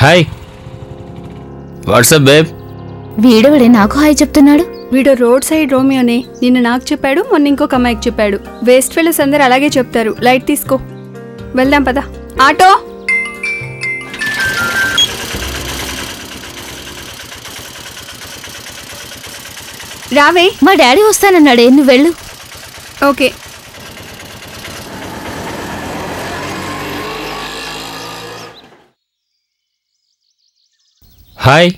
Hi WhatsApp babe. వీడెవడే నాకు hi చెప్తున్నాడు? వీడు రోడ్ సైడ్ రోమియోనే. నిన్న నాకు చెప్పాడు, మొన్న ఇంకొక అమ్మాయికి చెప్పాడు. వేస్ట్ ఫెలోస్ అందరు అలాగే చెప్తారు. లైట్ తీసుకో, వెళ్దాం పద. ఆటో రావే. మా డాడీ వస్తానన్నాడే, నువ్వు వెళ్ళు. ఓకే. హాయ్.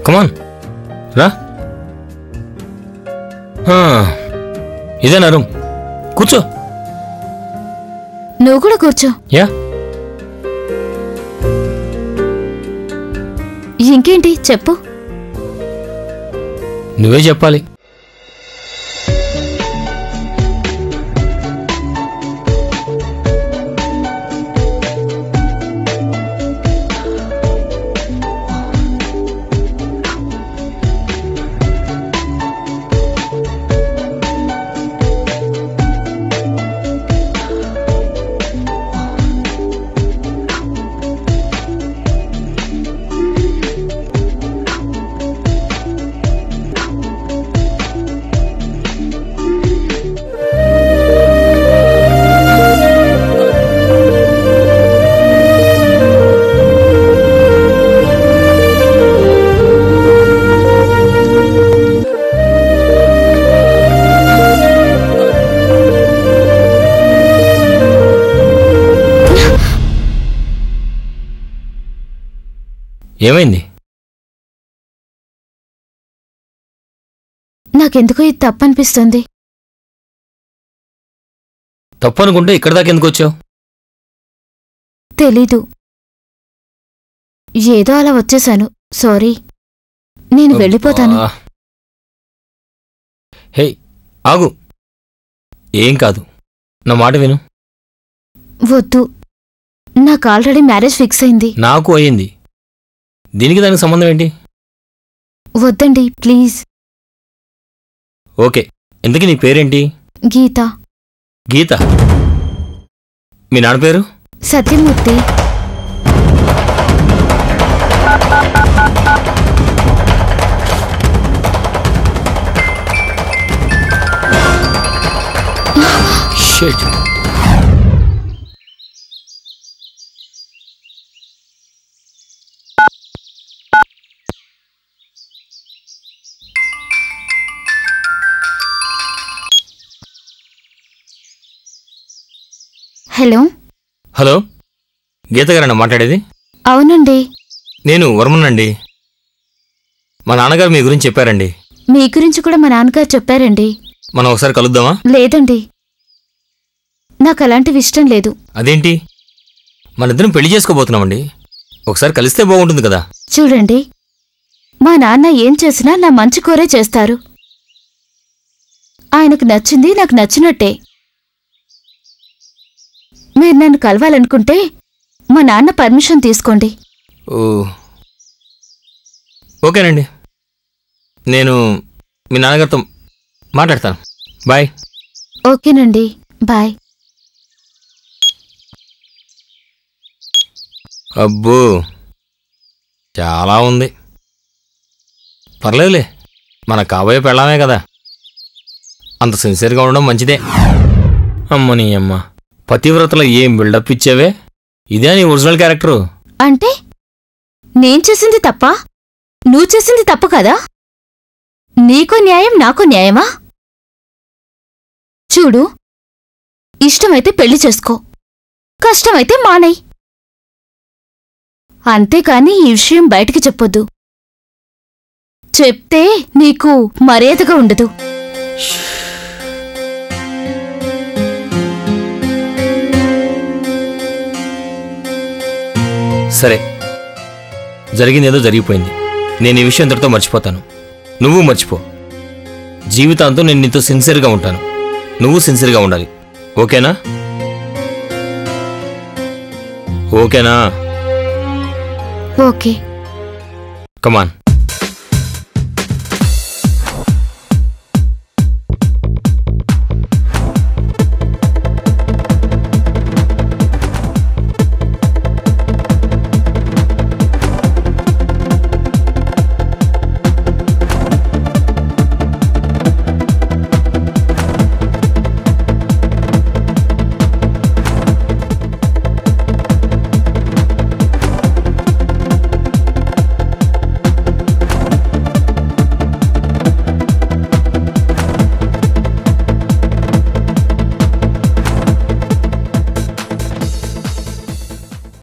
కమాన్ రా. ఇదేనా రూమ్? కూర్చో. నువ్వు కూడా కూర్చో. యా. ఇంకేంటి చెప్పు. నువ్వే చెప్పాలి. ఏమైంది? నాకెందుకో ఇది తప్పనిపిస్తుంది. తప్పు అనుకుంటే ఇక్కడ దాకా ఎందుకు వచ్చావు? తెలీదు, ఏదో అలా వచ్చేశాను. సారీ, నేను వెళ్ళిపోతాను. హే ఆగు, ఏం కాదు, నా మాట విను. వద్దు, నాకు ఆల్రెడీ మ్యారేజ్ ఫిక్స్ అయింది. నాకు అయ్యింది. దీనికి దానికి సంబంధం ఏంటి? వద్దండి ప్లీజ్. ఓకే, ఇంతకీ నీ పేరేంటి? గీత. గీత? మీ నాన్న పేరు? సత్యమూర్తి. షిట్. హలో. హలో, గీత గారన్నా మాట్లాడేది? అవునండి. నేను వర్మనండి. మా నాన్నగారు మీ గురించి చెప్పారండి. మీ గురించి కూడా మా నాన్నగారు చెప్పారండి. మనం ఒకసారి కలుద్దామా? లేదండి, నాకు అలాంటివి ఇష్టం లేదు. అదేంటి? మనిద్దరం పెళ్లి చేసుకోబోతున్నామండి. ఒకసారి కలిస్తే బాగుంటుంది కదా. చూడండి, మా నాన్న ఏం చేసినా నా మంచి కోరే చేస్తారు. ఆయనకు నచ్చింది నాకు నచ్చినట్టే. మీరు నన్ను కలవాలనుకుంటే మా నాన్న పర్మిషన్ తీసుకోండి. ఓ ఓకేనండి, నేను మీ నాన్నగారితో మాట్లాడతాను. బాయ్. ఓకేనండి, బాయ్. అబ్బో, చాలా ఉంది. పర్లేదులే, మన కాబోయే పెళ్ళామే కదా, అంత సిన్సియర్గా ఉండడం మంచిదే. అమ్మ నీ అమ్మ, పతివ్రతలో ఏం బిల్డప్ ఇచ్చావే. ఇదే నీ ఒరిజినల్ క్యారెక్టరు? అంటే నేను చేసింది తప్ప, నువ్వు చేసింది తప్పు కదా? నీకో న్యాయం, నాకో న్యాయమా? చూడు, ఇష్టమైతే పెళ్లి చేసుకో, కష్టమైతే మానేయ్. అంతేకాని ఈ విషయం బయటికి చెప్పొద్దు. చెప్తే నీకు మర్యాదగా ఉండదు. సరే, జరిగిందేదో జరిగిపోయింది. నేను ఈ విషయం అందరితో మర్చిపోతాను. నువ్వు మర్చిపో. జీవితాంతం నేను నీతో సిన్సియర్గా ఉంటాను, నువ్వు సిన్సియర్గా ఉండాలి. ఓకేనా? ఓకేనా? ఓకే. కమాన్.